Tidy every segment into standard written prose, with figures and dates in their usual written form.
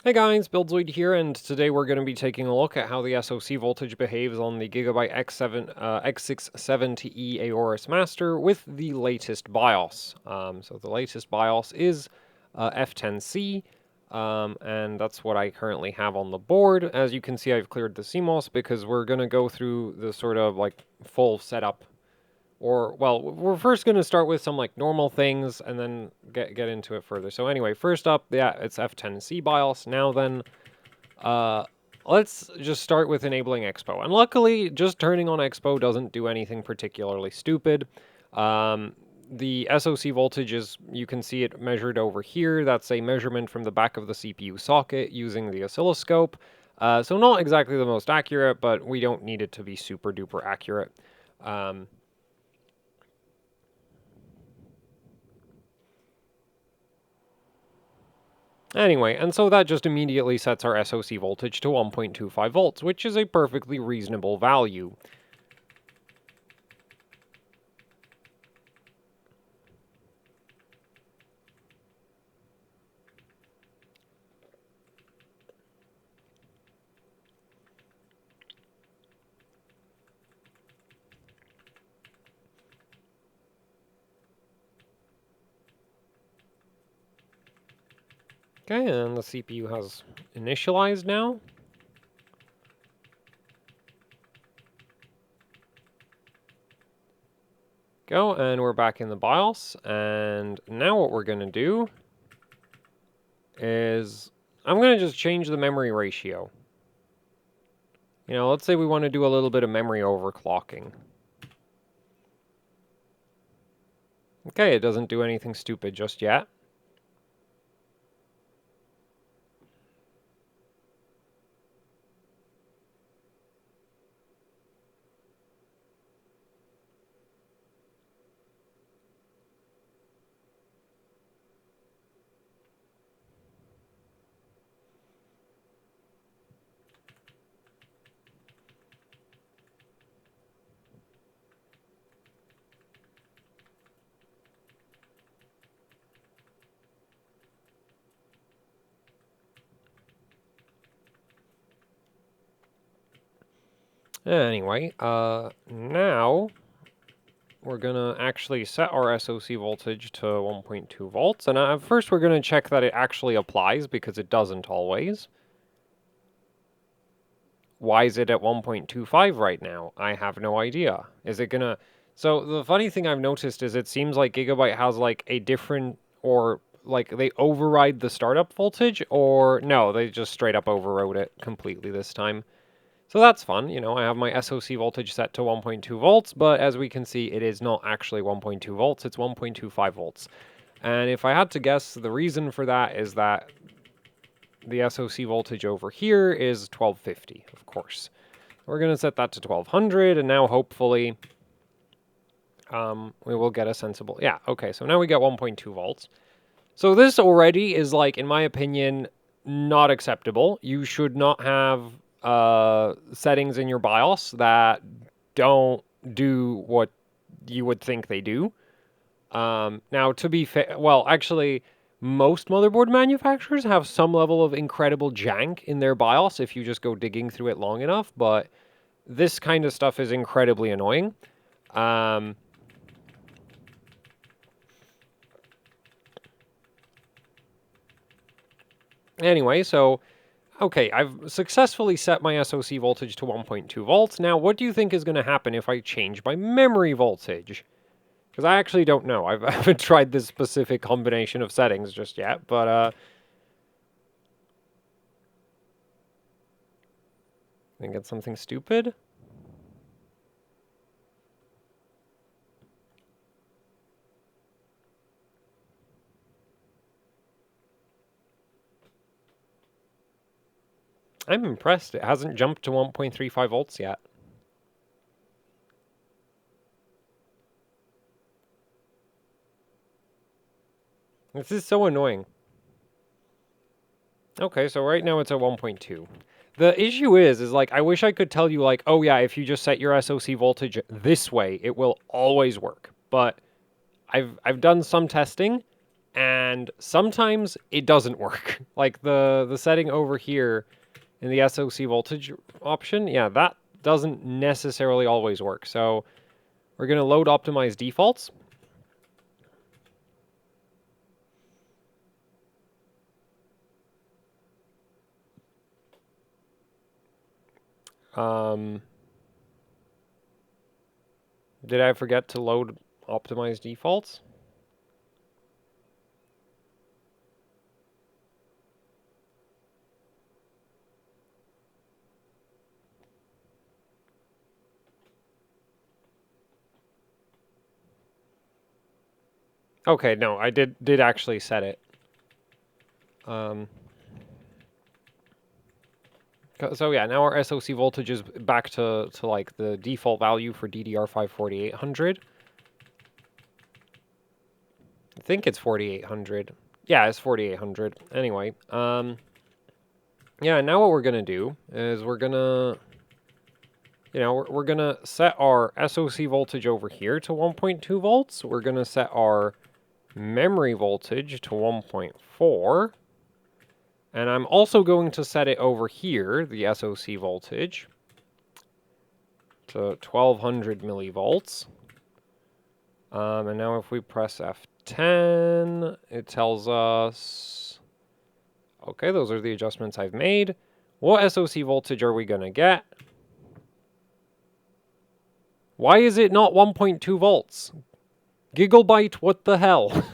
Hey guys, BuildZoid here, and today we're going to be taking a look at how the SoC voltage behaves on the Gigabyte X670E Aorus Master with the latest BIOS. So the latest BIOS is F10c, and that's what I currently have on the board. As you can see, I've cleared the CMOS because we're going to go through the sort of like full setup. Or, well, we're first going to start with some, like, normal things and then get into it further. So anyway, first up, yeah, it's F10c BIOS. Now then, let's just start with enabling Expo. And luckily, just turning on Expo doesn't do anything particularly stupid. The SoC voltage is, you can see it measured over here. That's a measurement from the back of the CPU socket using the oscilloscope. So not exactly the most accurate, but we don't need it to be super duper accurate. Anyway, and so that just immediately sets our SoC voltage to 1.25 volts, which is a perfectly reasonable value. Okay, and the CPU has initialized now. Go, and we're back in the BIOS, and now what we're going to do is I'm going to just change the memory ratio. You know, let's say we want to do a little bit of memory overclocking. Okay, it doesn't do anything stupid just yet. Anyway, now we're going to actually set our SoC voltage to 1.2 volts. And first we're going to check that it actually applies, because it doesn't always. Why is it at 1.25 right now? I have no idea. Is it going to... So the funny thing I've noticed is it seems like Gigabyte has like a different, or like they override the startup voltage, or no, they just straight up overrode it completely this time. So that's fun, you know, I have my SoC voltage set to 1.2 volts, but as we can see, it is not actually 1.2 volts, it's 1.25 volts. And if I had to guess, the reason for that is that the SoC voltage over here is 1250, of course. We're going to set that to 1200, and now hopefully we will get a sensible... Yeah, okay, so now we get 1.2 volts. So this already is, like, in my opinion, not acceptable. You should not have settings in your BIOS that don't do what you would think they do. Now, to be fair, well, actually, most motherboard manufacturers have some level of incredible jank in their BIOS if you just go digging through it long enough, but this kind of stuff is incredibly annoying. Anyway, so... Okay, I've successfully set my SoC voltage to 1.2 volts. Now, what do you think is going to happen if I change my memory voltage? Because I actually don't know. I haven't tried this specific combination of settings just yet, but, think it's something stupid? I'm impressed. It hasn't jumped to 1.35 volts yet. This is so annoying. Okay, so right now it's at 1.2. The issue is like, I wish I could tell you, like, oh yeah, if you just set your SoC voltage this way, it will always work. But I've done some testing, and sometimes it doesn't work. Like the setting over here in the SoC voltage option, yeah, that doesn't necessarily always work. So we're going to load optimize defaults. Did I forget to load optimize defaults? Okay, no, I did actually set it. So yeah, now our SoC voltage is back to like the default value for DDR5 4800. I think it's 4800. Yeah, it's 4800. Anyway, yeah, now what we're gonna do is we're gonna, we're gonna set our SoC voltage over here to 1.2 volts. We're gonna set our memory voltage to 1.4. And I'm also going to set it over here, the SoC voltage, to 1200 millivolts. And now if we press F10, it tells us, okay, those are the adjustments I've made. What SoC voltage are we going to get? Why is it not 1.2 volts? Gigabyte, what the hell?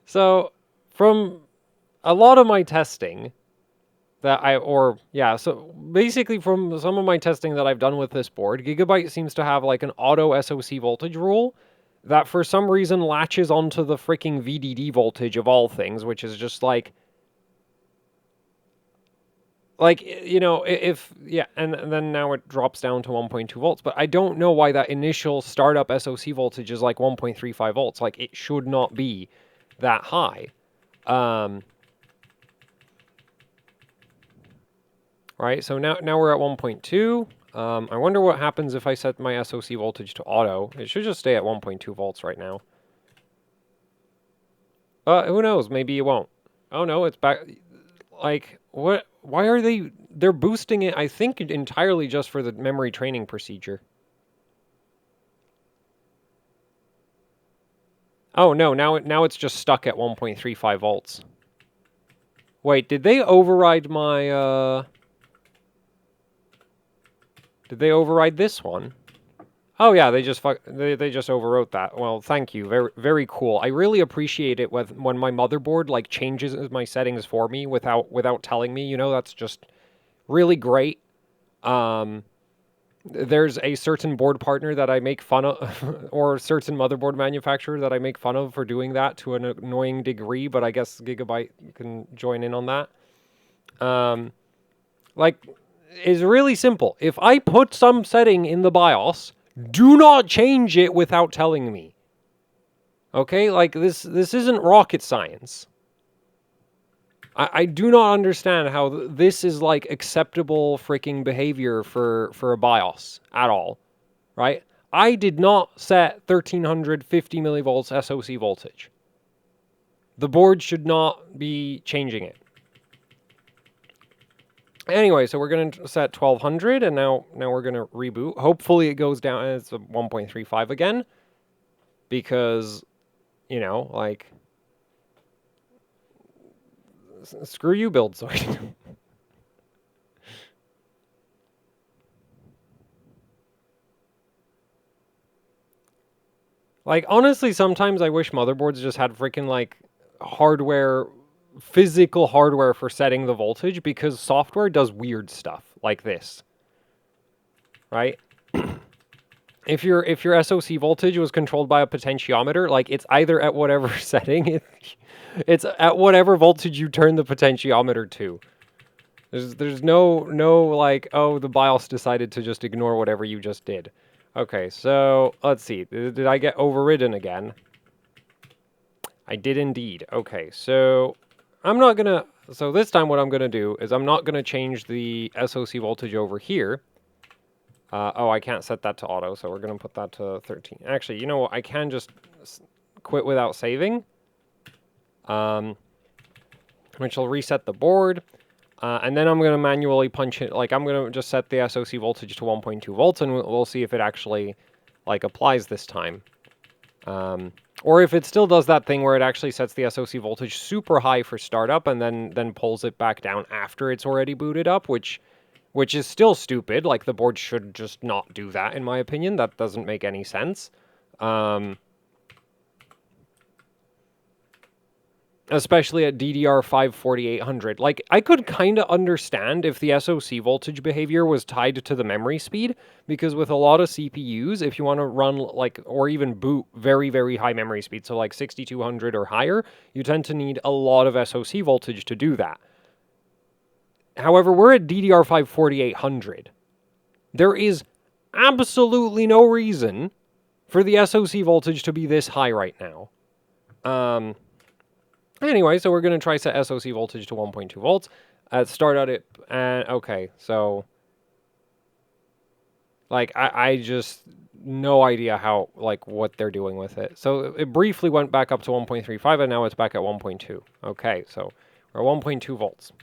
So, from a lot of my testing so basically from some of my testing that I've done with this board, Gigabyte seems to have like an auto SoC voltage rule that for some reason latches onto the freaking VDD voltage of all things, which is just like, and then now it drops down to 1.2 volts, but I don't know why that initial startup SoC voltage is like 1.35 volts. Like, it should not be that high. Right, so now we're at 1.2. I wonder what happens if I set my SoC voltage to auto. It should just stay at 1.2 volts right now. Who knows? Maybe it won't. Oh no, it's back. Like, what? Why are they? They're boosting it, I think, entirely just for the memory training procedure. Oh no, now it's just stuck at 1.35 volts. Wait, did they override my, Did they override this one? Oh yeah, they just overwrote that. Well, thank you. Very very cool. I really appreciate it when my motherboard like changes my settings for me without telling me. That's just really great. There's a certain board partner that I make fun of, or a certain motherboard manufacturer that I make fun of for doing that to an annoying degree, but I guess Gigabyte can join in on that. It's really simple. If I put some setting in the BIOS, do not change it without telling me. Okay? Like, this isn't rocket science. I do not understand how this is, like, acceptable freaking behavior for a BIOS at all. Right? I did not set 1350 millivolts SoC voltage. The board should not be changing it. Anyway, so we're going to set 1200, and now we're going to reboot. Hopefully it goes down, and it's a 1.35 again, because, like, screw you, build sort. Like, honestly, sometimes I wish motherboards just had freaking, like, physical hardware for setting the voltage, because software does weird stuff like this. Right? If your SoC voltage was controlled by a potentiometer, like, it's either at whatever setting, it's at whatever voltage you turn the potentiometer to. There's no like, oh, the BIOS decided to just ignore whatever you just did. Okay, so let's see. Did I get overridden again? I did indeed. Okay, so so this time what I'm gonna do is I'm not gonna change the SoC voltage over here. Oh, I can't set that to auto, so we're gonna put that to 13. Actually, you know what? I can just quit without saving, which will reset the board. And then I'm going to manually punch it, like I'm going to just set the SoC voltage to 1.2 volts, and we'll see if it actually, like, applies this time. Or if it still does that thing where it actually sets the SoC voltage super high for startup and then pulls it back down after it's already booted up, which is still stupid. Like, the board should just not do that, in my opinion. That doesn't make any sense. Especially at DDR5 4800. Like, I could kind of understand if the SoC voltage behavior was tied to the memory speed, because with a lot of CPUs, if you want to run, like, or even boot very, very high memory speed, so like 6200 or higher, you tend to need a lot of SoC voltage to do that. However, we're at DDR5 4800. There is absolutely no reason for the SoC voltage to be this high right now. Anyway, so we're going to try set SoC voltage to 1.2 volts. Start out it, and okay, so, like, I just, no idea how, like, what they're doing with it. So it briefly went back up to 1.35, and now it's back at 1.2. Okay, so we're at 1.2 volts.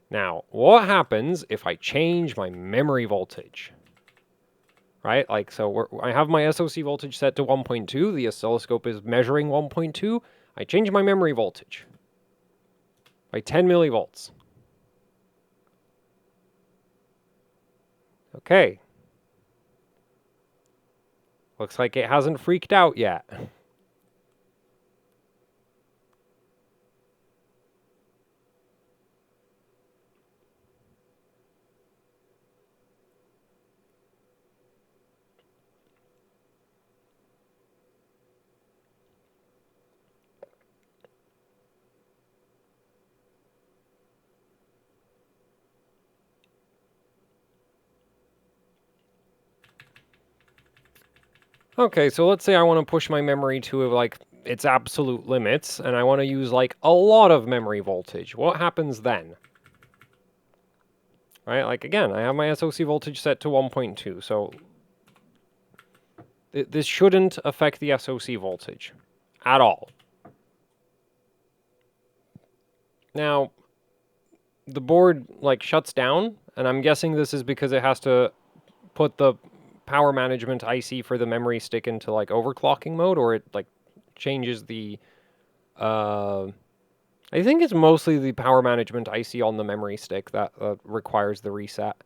Now, what happens if I change my memory voltage? Right, like, so I have my SoC voltage set to 1.2, the oscilloscope is measuring 1.2, I change my memory voltage by 10 millivolts. Okay. Looks like it hasn't freaked out yet. Okay, so let's say I want to push my memory to, like, its absolute limits, and I want to use, like, a lot of memory voltage. What happens then? Right, like, again, I have my SoC voltage set to 1.2, so this shouldn't affect the SoC voltage at all. Now, the board, like, shuts down, and I'm guessing this is because it has to put the power management IC for the memory stick into, like, overclocking mode, or it, like, changes the, I think it's mostly the power management IC on the memory stick that requires the reset.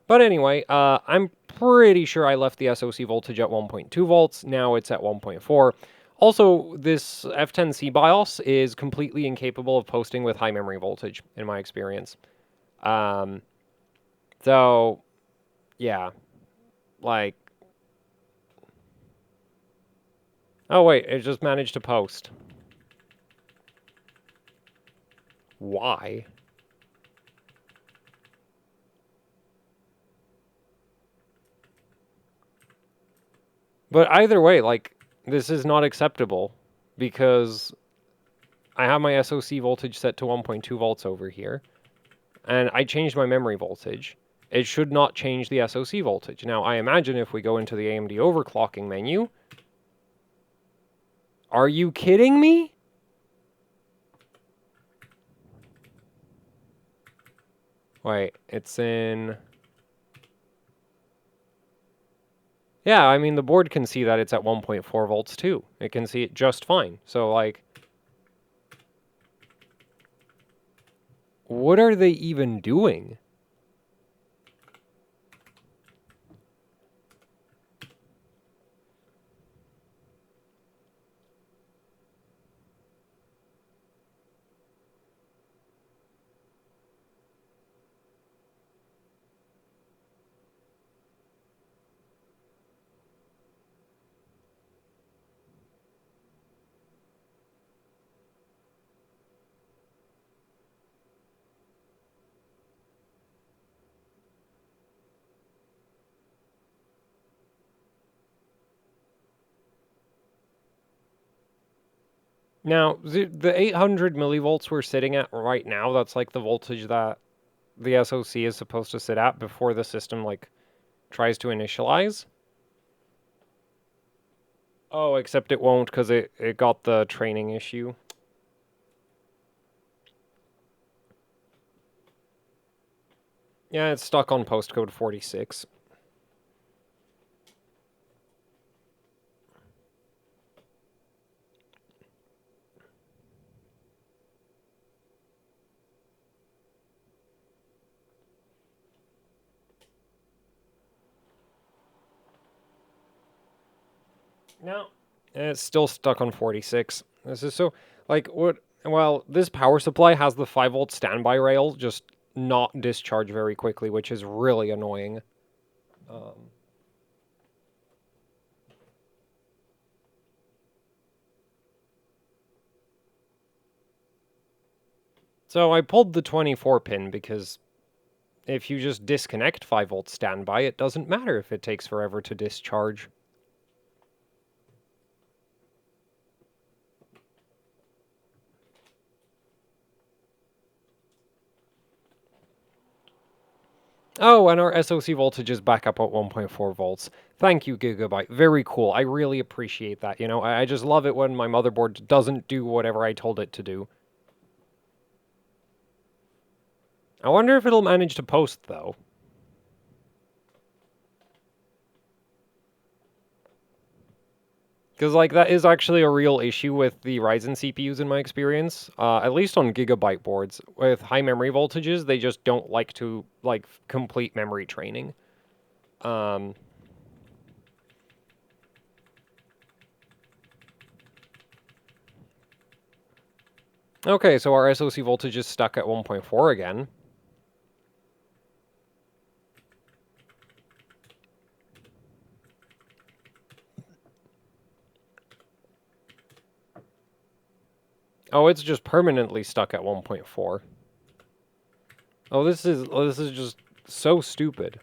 But anyway, I'm pretty sure I left the SoC voltage at 1.2 volts. Now it's at 1.4. Also, this F10c BIOS is completely incapable of posting with high memory voltage, in my experience. So, yeah. Like... Oh, wait, it just managed to post. Why? But either way, like, this is not acceptable, because I have my SoC voltage set to 1.2 volts over here, and I changed my memory voltage. It should not change the SoC voltage. Now, I imagine if we go into the AMD overclocking menu... Are you kidding me? Wait, it's in... Yeah, I mean, the board can see that it's at 1.4 volts too. It can see it just fine. So, like... What are they even doing? Now, the 800 millivolts we're sitting at right now, that's like the voltage that the SoC is supposed to sit at before the system, like, tries to initialize. Oh, except it won't because it got the training issue. Yeah, it's stuck on postcode 46. No. It's still stuck on 46. This is so, like, what, well, this power supply has the 5-volt standby rail just not discharge very quickly, which is really annoying. So I pulled the 24 pin because if you just disconnect 5-volt standby, it doesn't matter if it takes forever to discharge. Oh, and our SoC voltage is back up at 1.4 volts. Thank you, Gigabyte. Very cool. I really appreciate that. You know, I just love it when my motherboard doesn't do whatever I told it to do. I wonder if it'll manage to post, though. Because, like, that is actually a real issue with the Ryzen CPUs in my experience. At least on Gigabyte boards. With high memory voltages, they just don't like to, like, complete memory training. Okay, so our SoC voltage is stuck at 1.4 again. Oh, it's just permanently stuck at 1.4. Oh, this is just so stupid.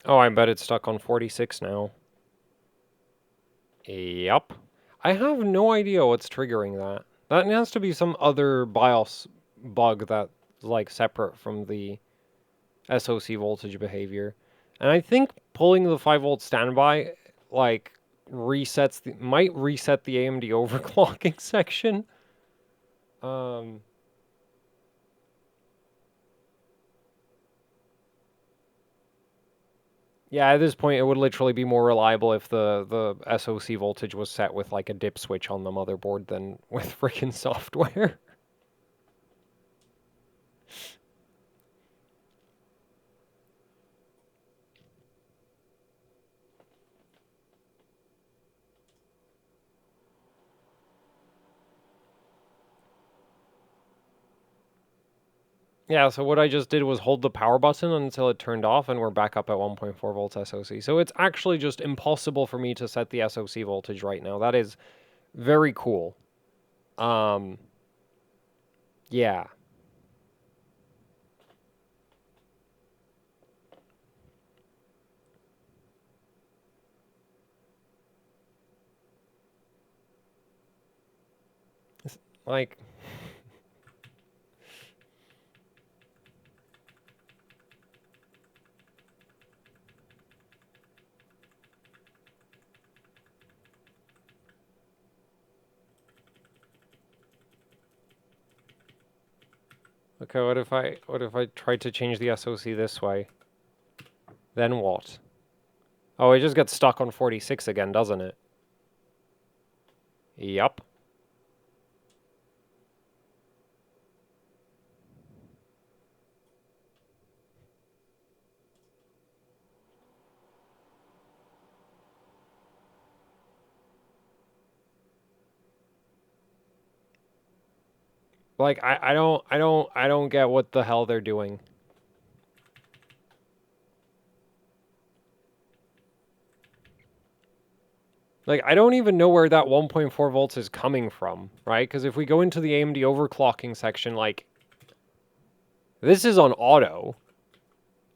Oh, I bet it's stuck on 46 now. Yup. I have no idea what's triggering that. That has to be some other BIOS bug that's, like, separate from the SoC voltage behavior. And I think pulling the 5-volt standby, like, might reset the AMD overclocking section. Yeah, at this point, it would literally be more reliable if the SoC voltage was set with, like, a dip switch on the motherboard than with freaking software. Yeah, so what I just did was hold the power button until it turned off, and we're back up at 1.4 volts SoC. So it's actually just impossible for me to set the SoC voltage right now. That is very cool. Yeah. Like... Okay, what if I tried to change the SoC this way? Then what? Oh, it just gets stuck on 46 again, doesn't it? Yup. Like, I don't get what the hell they're doing. Like, I don't even know where that 1.4 volts is coming from, right? Because if we go into the AMD overclocking section, like, this is on auto.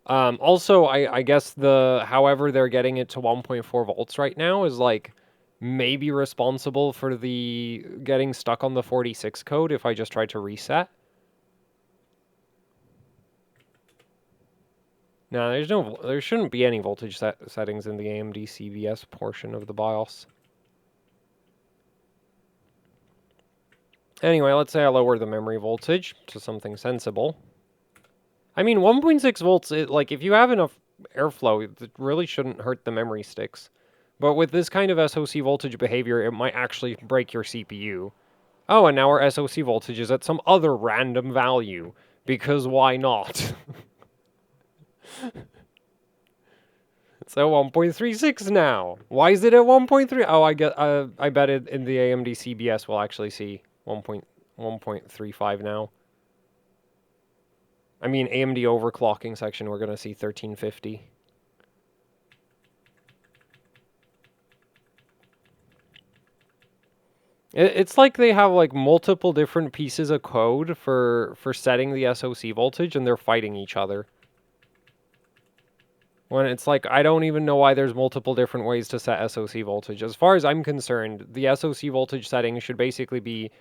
Also, I guess however they're getting it to 1.4 volts right now is, like, maybe responsible for the getting stuck on the 46 code if I just tried to reset. No, there shouldn't be any voltage settings in the AMD CVS portion of the BIOS. Anyway, let's say I lower the memory voltage to something sensible. I mean, 1.6 volts, like, if you have enough airflow, it really shouldn't hurt the memory sticks. But with this kind of SoC voltage behavior, it might actually break your CPU. Oh, and now our SoC voltage is at some other random value, because why not? It's at 1.36 now. Why is it at 1.3? Oh, I bet it in the AMD CBS we'll actually see 1.35 now. I mean, AMD overclocking section, we're going to see 1350. It's like they have, like, multiple different pieces of code for setting the SoC voltage, and they're fighting each other. When it's like, I don't even know why there's multiple different ways to set SoC voltage. As far as I'm concerned, the SoC voltage setting should basically be,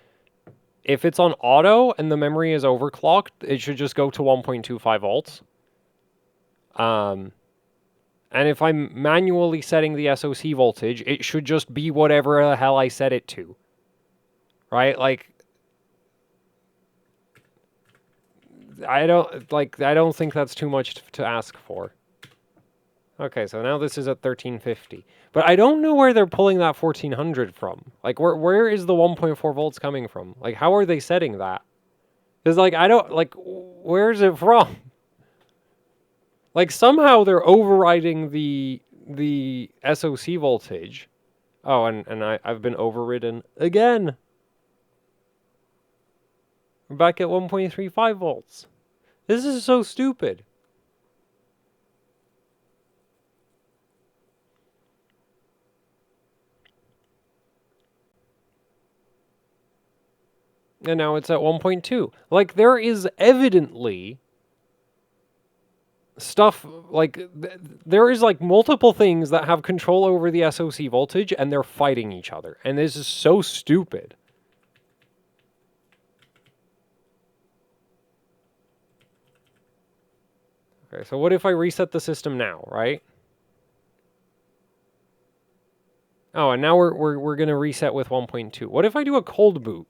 if it's on auto and the memory is overclocked, it should just go to 1.25 volts. And if I'm manually setting the SoC voltage, it should just be whatever the hell I set it to. Right? Like, I don't think that's too much to ask for. Okay, so now this is at 1350. But I don't know where they're pulling that 1400 from. Like, where is the 1.4 volts coming from? Like, how are they setting that? Because, like, I don't, like, where's it from? Like, somehow they're overriding the SoC voltage. Oh, and I've been overridden again. We're back at 1.35 volts. This is so stupid. And now it's at 1.2. Like, there is evidently stuff, like, there is, like, multiple things that have control over the SoC voltage, and they're fighting each other. And this is so stupid. Okay, so what if I reset the system now, right? Oh, and now we're going to reset with 1.2. What if I do a cold boot?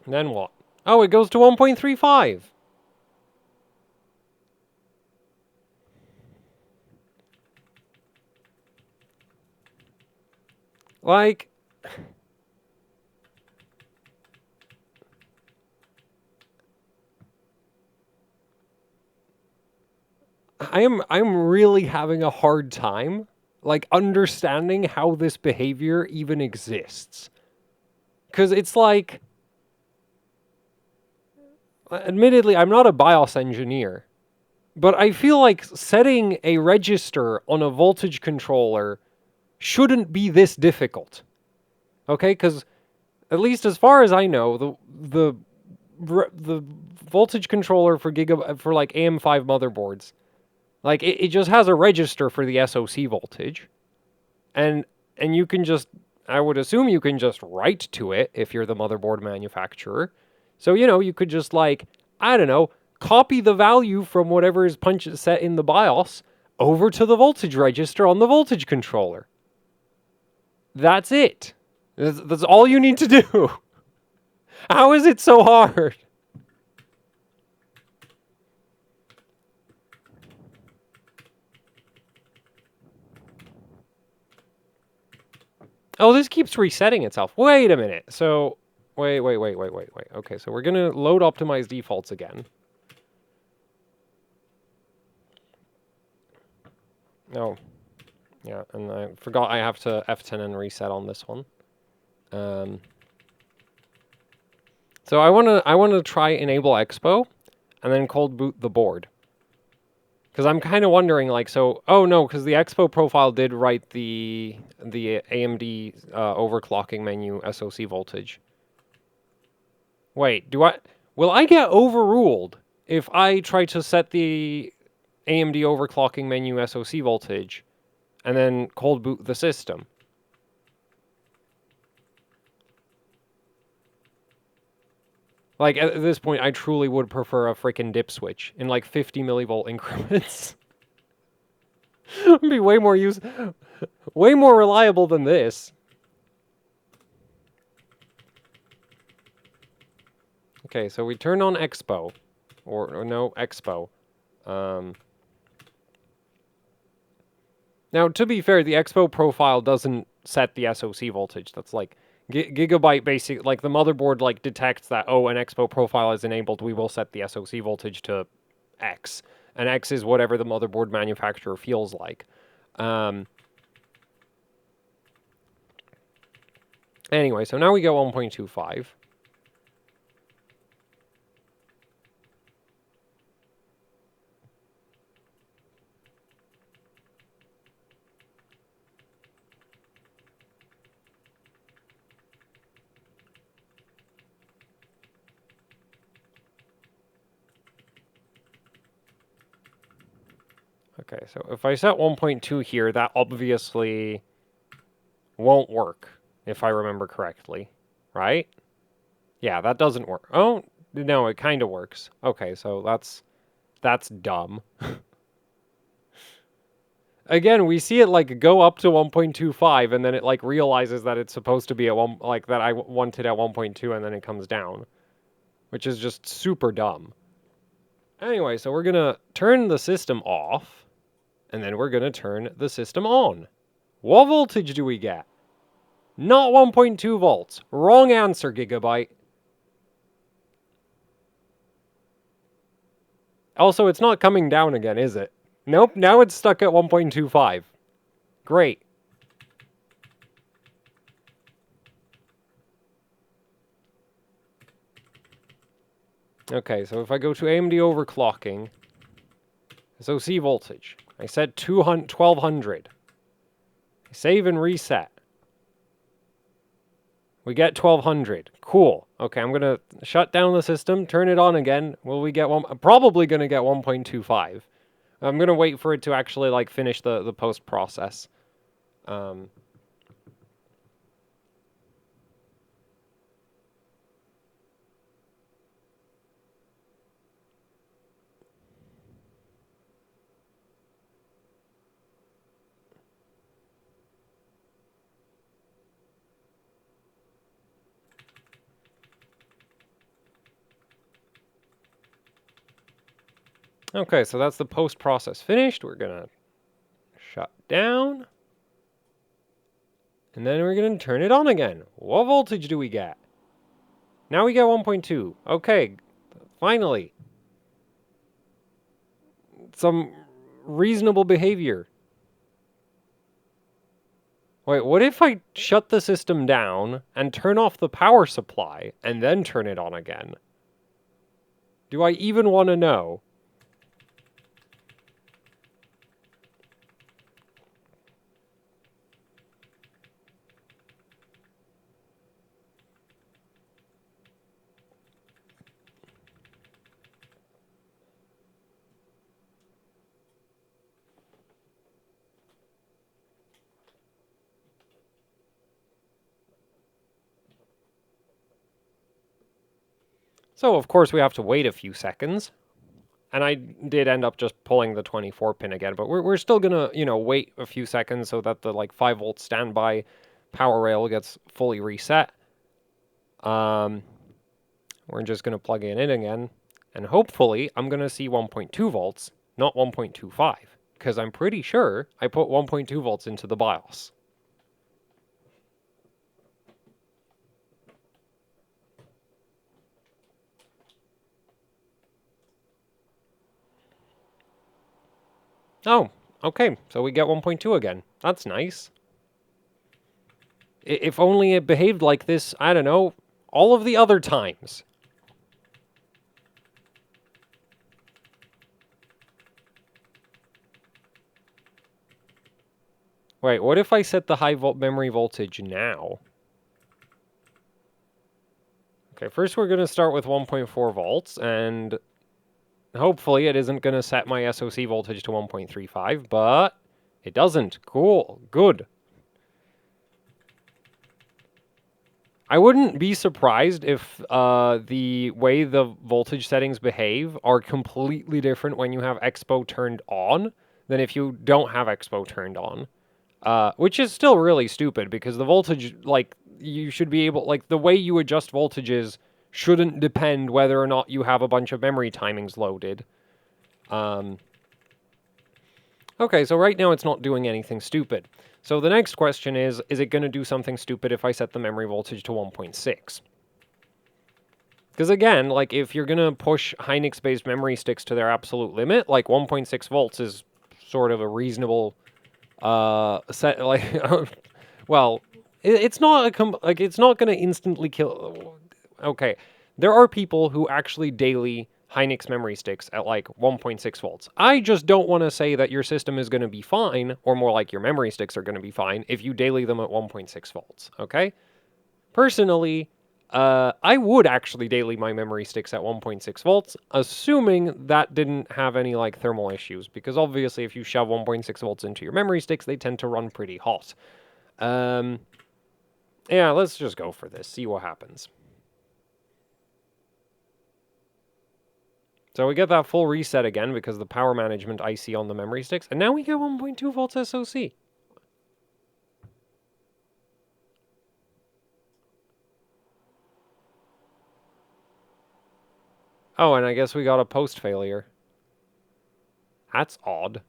Then what? Oh, it goes to 1.35. Like, I'm really having a hard time, like, understanding how this behavior even exists. Because it's like, admittedly, I'm not a BIOS engineer, but I feel like setting a register on a voltage controller shouldn't be this difficult. Okay, because at least as far as I know, the voltage controller for like AM5 motherboards, like, it just has a register for the SoC voltage, and you can just, I would assume you can just write to it if you're the motherboard manufacturer. So, you know, you could just, like, I don't know, copy the value from whatever is set in the BIOS over to the voltage register on the voltage controller. That's it. That's all you need to do. How is it so hard? Oh, this keeps resetting itself. Wait a minute. So, wait. Okay, so we're going to load optimize defaults again. Oh, yeah, and I forgot I have to F10 and reset on this one. So I wanna try enable Expo, and then cold boot the board. Because I'm kind of wondering, like, so, oh no, because the Expo profile did write the AMD overclocking menu SoC voltage. Wait, will I get overruled if I try to set the AMD overclocking menu SoC voltage and then cold boot the system? Like, at this point, I truly would prefer a freaking dip switch in, like, 50 millivolt increments. It'd be way more reliable than this. Okay, so we turn on Expo. Or no, Expo. Now, to be fair, the Expo profile doesn't set the SoC voltage. That's like Gigabyte basic, like the motherboard like detects that, oh, an Expo profile is enabled, we will set the SoC voltage to X. And X is whatever the motherboard manufacturer feels like. Anyway, so now we go 1.25. Okay, so if I set 1.2 here, that obviously won't work, if I remember correctly, right? Yeah, that doesn't work. Oh, no, it kind of works. Okay, so that's dumb. Again, we see it like go up to 1.25 and then it like realizes that it's supposed to be at that I wanted at 1.2 and then it comes down, which is just super dumb. Anyway, so we're gonna turn the system off and then we're gonna turn the system on. What voltage do we get? Not 1.2 volts. Wrong answer, Gigabyte. Also, it's not coming down again, is it? Nope, now it's stuck at 1.25. Great. Okay, so if I go to AMD overclocking, SoC voltage, I set 1200. Save and reset. We get 1200. Cool. Okay, I'm gonna shut down the system, turn it on again. Will we get one? I'm probably gonna get 1.25. I'm gonna wait for it to actually like finish the post process. Okay, so that's the post process finished. We're gonna shut down. And then we're gonna turn it on again. What voltage do we get? Now we get 1.2. Okay, finally. Some reasonable behavior. Wait, what if I shut the system down and turn off the power supply and then turn it on again? Do I even want to know? So, of course, we have to wait a few seconds. And I did end up just pulling the 24 pin again, but we're still gonna, wait a few seconds so that the, 5-volt standby power rail gets fully reset. We're just gonna plug it in again, and hopefully I'm gonna see 1.2 volts, not 1.25, because I'm pretty sure I put 1.2 volts into the BIOS. Oh, okay, so we get 1.2 again. That's nice. If only it behaved like this, I don't know, all of the other times. Wait, what if I set the memory voltage now? Okay, first we're going to start with 1.4 volts, and hopefully it isn't going to set my SoC voltage to 1.35, but it doesn't. Cool. Good. I wouldn't be surprised if the way the voltage settings behave are completely different when you have Expo turned on than if you don't have Expo turned on. Which is still really stupid because the voltage, like, you should be able, like, the way you adjust voltages shouldn't depend whether or not you have a bunch of memory timings loaded. Okay, so right now it's not doing anything stupid. So the next question is it going to do something stupid if I set the memory voltage to 1.6? Because again, like, if you're going to push Hynix-based memory sticks to their absolute limit, like, 1.6 volts is sort of a reasonable set, like, well, it's not it's not going to instantly kill. Okay, there are people who actually daily Hynix memory sticks at like 1.6 volts. I just don't want to say that your system is going to be fine, or more like your memory sticks are going to be fine, if you daily them at 1.6 volts, okay? Personally, I would actually daily my memory sticks at 1.6 volts, assuming that didn't have any like thermal issues, because obviously if you shove 1.6 volts into your memory sticks, they tend to run pretty hot. Yeah, let's just go for this, see what happens. So we get that full reset again because of the power management IC on the memory sticks, and now we get 1.2 volts SoC. Oh, and I guess we got a post failure. That's odd.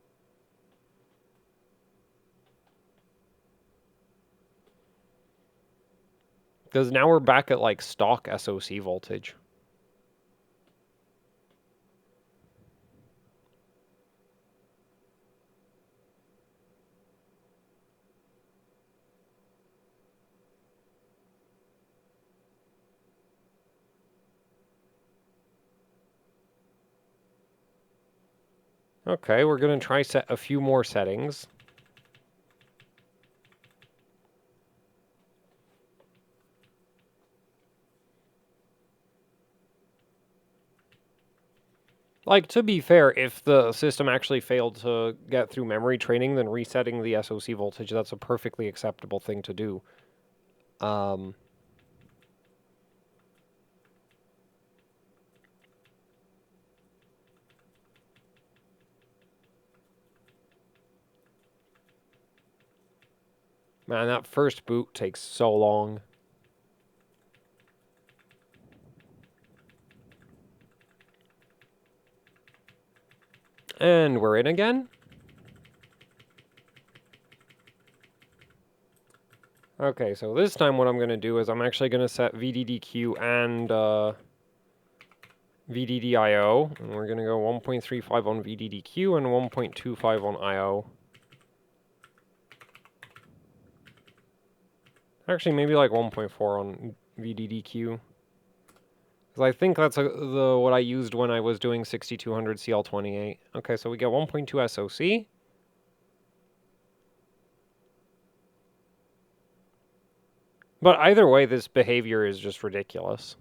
Because now we're back at like stock SoC voltage. Okay, we're going to try set a few more settings. Like, to be fair, if the system actually failed to get through memory training, then resetting the SoC voltage, that's a perfectly acceptable thing to do. Man, that first boot takes so long. And we're in again? Okay, so this time what I'm going to do is I'm actually going to set VDDQ and VDDIO. And we're going to go 1.35 on VDDQ and 1.25 on IO. Actually, maybe like 1.4 on VDDQ. Because I think that's what I used when I was doing 6200 CL28. Okay, so we get 1.2 SoC. But either way, this behavior is just ridiculous.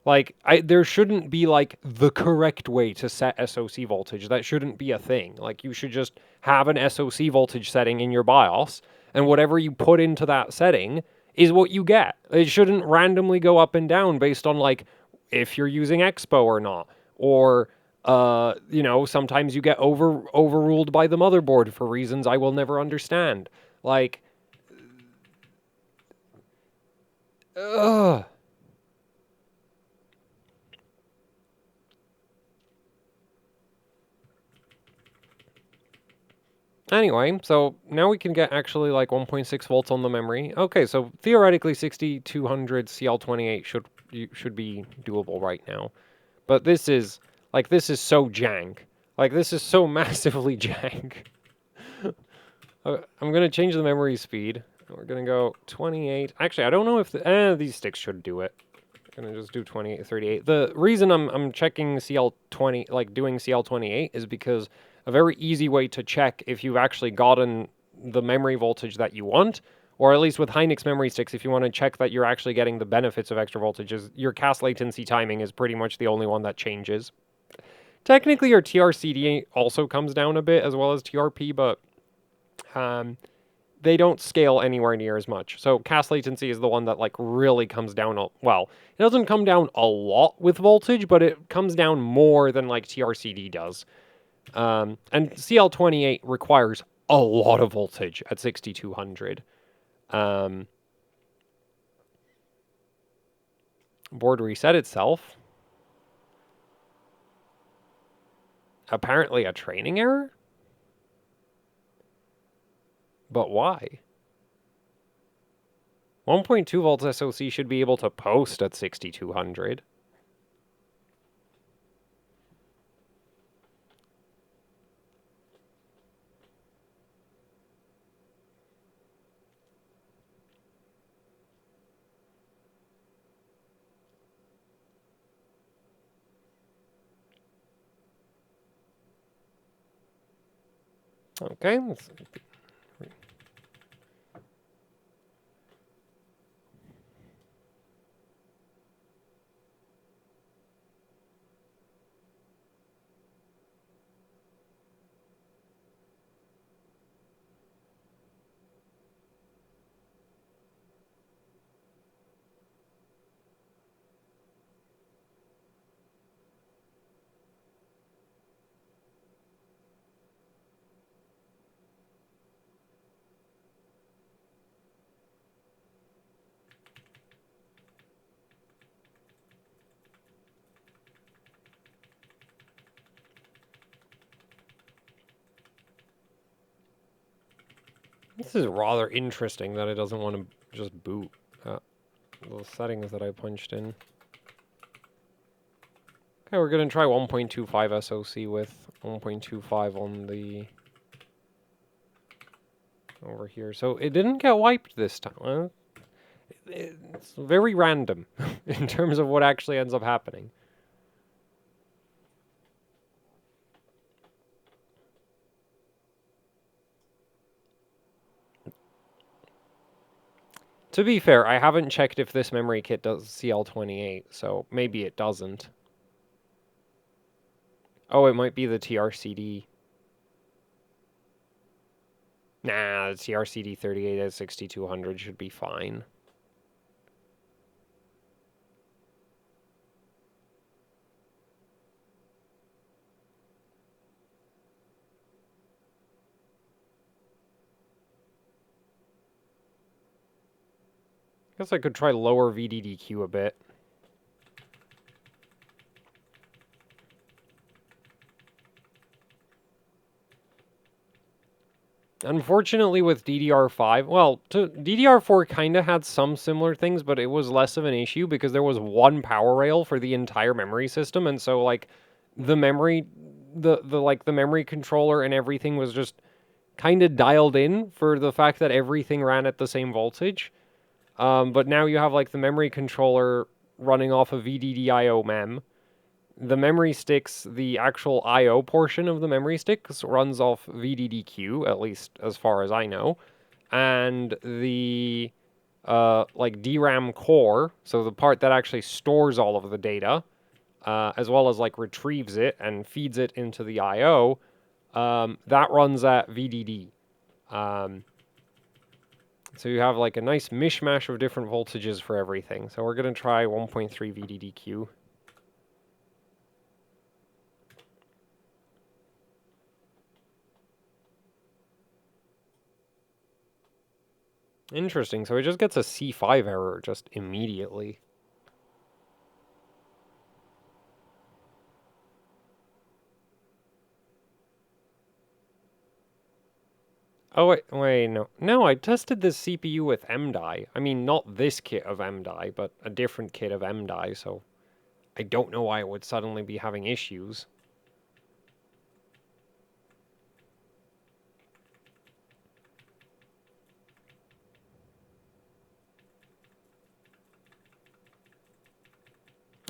Like, there shouldn't be, like, the correct way to set SoC voltage. That shouldn't be a thing. Like, you should just have an SoC voltage setting in your BIOS, and whatever you put into that setting is what you get. It shouldn't randomly go up and down based on, like, if you're using Expo or not. Or, you know, sometimes you get overruled by the motherboard for reasons I will never understand. Like, ugh. Anyway, so now we can get actually like 1.6 volts on the memory. Okay, so theoretically 6200 CL28 should be doable right now. But this is so jank. Like, this is so massively jank. I'm going to change the memory speed. We're going to go 28. Actually, I don't know if these sticks should do it. I'm going to just do 28, 38. The reason I'm checking CL20, like doing CL28, is because a very easy way to check if you've actually gotten the memory voltage that you want, or at least with Hynix memory sticks, if you want to check that you're actually getting the benefits of extra voltages, your cast latency timing is pretty much the only one that changes. Technically, your TRCD also comes down a bit, as well as TRP, but they don't scale anywhere near as much. So cast latency is the one that like really comes down. Well, it doesn't come down a lot with voltage, but it comes down more than like TRCD does. And CL28 requires a lot of voltage at 6200. Board reset itself. Apparently a training error? But why? 1.2 volts SoC should be able to post at 6200. Okay, this is rather interesting that it doesn't want to just boot. The settings that I punched in. Okay, we're going to try 1.25 SoC with 1.25 on the... over here. So it didn't get wiped this time. It's very random in terms of what actually ends up happening. To be fair, I haven't checked if this memory kit does CL28, so maybe it doesn't. Oh, it might be the TRCD. Nah, the TRCD 38 at 6200 should be fine. Guess I could try lower VDDQ a bit. Unfortunately with DDR5, well, DDR4 kind of had some similar things, but it was less of an issue because there was one power rail for the entire memory system, and so like the memory the memory controller and everything was just kind of dialed in for the fact that everything ran at the same voltage. But now you have like the memory controller running off a VDDIO mem. The memory sticks, the actual I/O portion of the memory sticks runs off VDDQ, at least as far as I know. And the like DRAM core, so the part that actually stores all of the data, as well as like retrieves it and feeds it into the I/O, that runs at VDD. So you have like a nice mishmash of different voltages for everything. So we're going to try 1.3 VDDQ. Interesting, so it just gets a C5 error just immediately. Oh, wait, no. No, I tested this CPU with MDI. I mean, not this kit of MDI, but a different kit of MDI, so I don't know why it would suddenly be having issues.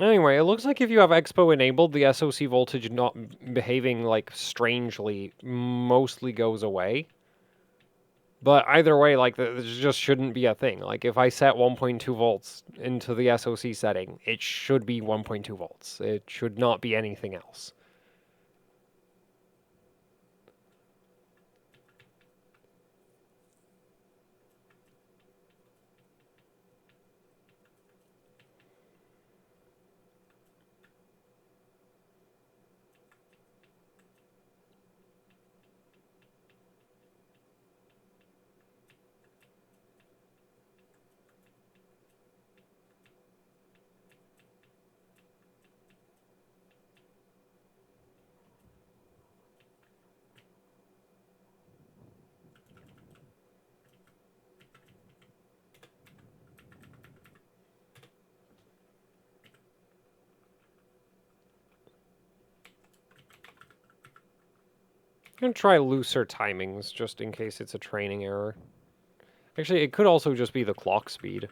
Anyway, it looks like if you have Expo enabled, the SoC voltage not behaving, like, strangely mostly goes away. But either way, like, this just shouldn't be a thing. Like, if I set 1.2 volts into the SoC setting, it should be 1.2 volts. It should not be anything else. I'm going to try looser timings, just in case it's a training error. Actually, it could also just be the clock speed.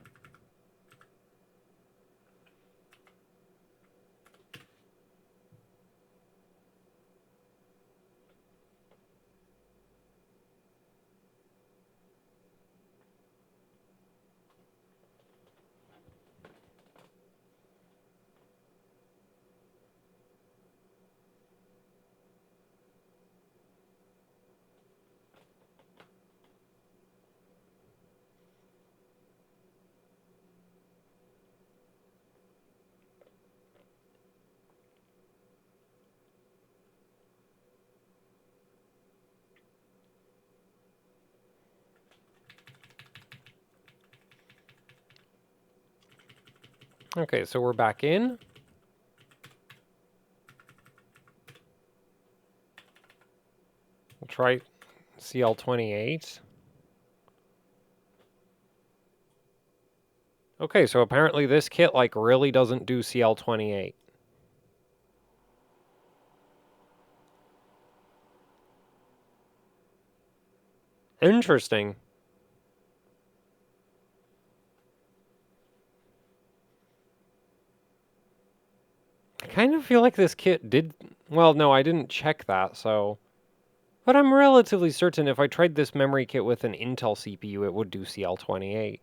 Okay, so we're back in. We'll try CL28. Okay, so apparently this kit, like, really doesn't do CL28. Interesting. I kind of feel like this kit did... Well, no, I didn't check that, so... But I'm relatively certain if I tried this memory kit with an Intel CPU, it would do CL28.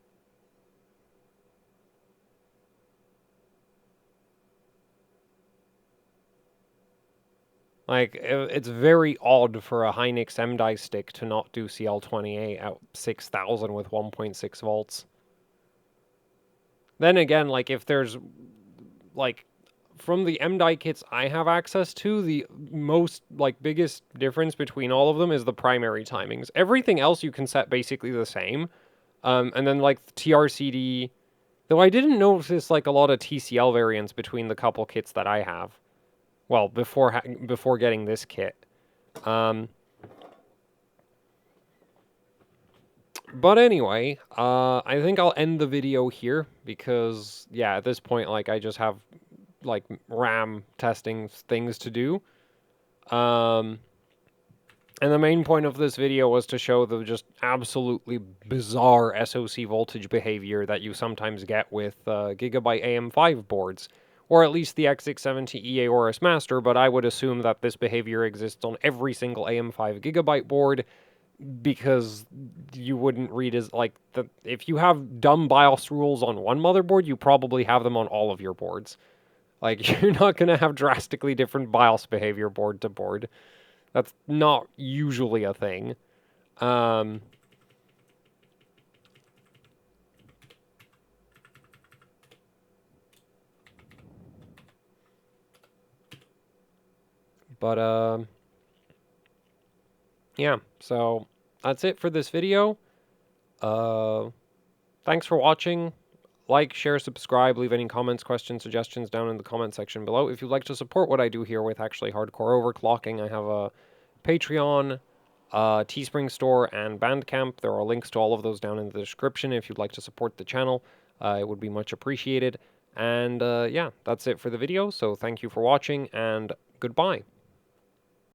Like, it's very odd for a Hynix MDI stick to not do CL28 at 6000 with 1.6 volts. Then again, like, if there's, like, from the MDI kits I have access to, the most, like, biggest difference between all of them is the primary timings. Everything else you can set basically the same. And then, like, TRCD... Though I didn't notice, like, a lot of TCL variants between the couple kits that I have. Well, before getting this kit. But anyway, I think I'll end the video here because, yeah, at this point, like, I just have, like, RAM testing things to do. And the main point of this video was to show the just absolutely bizarre SoC voltage behavior that you sometimes get with Gigabyte AM5 boards, or at least the X670E Aorus Master, but I would assume that this behavior exists on every single AM5 Gigabyte board, because you wouldn't read as, like, if you have dumb BIOS rules on one motherboard, you probably have them on all of your boards. Like, you're not going to have drastically different BIOS behavior board to board. That's not usually a thing. Yeah, so that's it for this video. Thanks for watching. Like, share, subscribe, leave any comments, questions, suggestions down in the comment section below. If you'd like to support what I do here with actually hardcore overclocking, I have a Patreon, Teespring store, and Bandcamp. There are links to all of those down in the description if you'd like to support the channel. It would be much appreciated. And yeah, that's it for the video, so thank you for watching, and goodbye.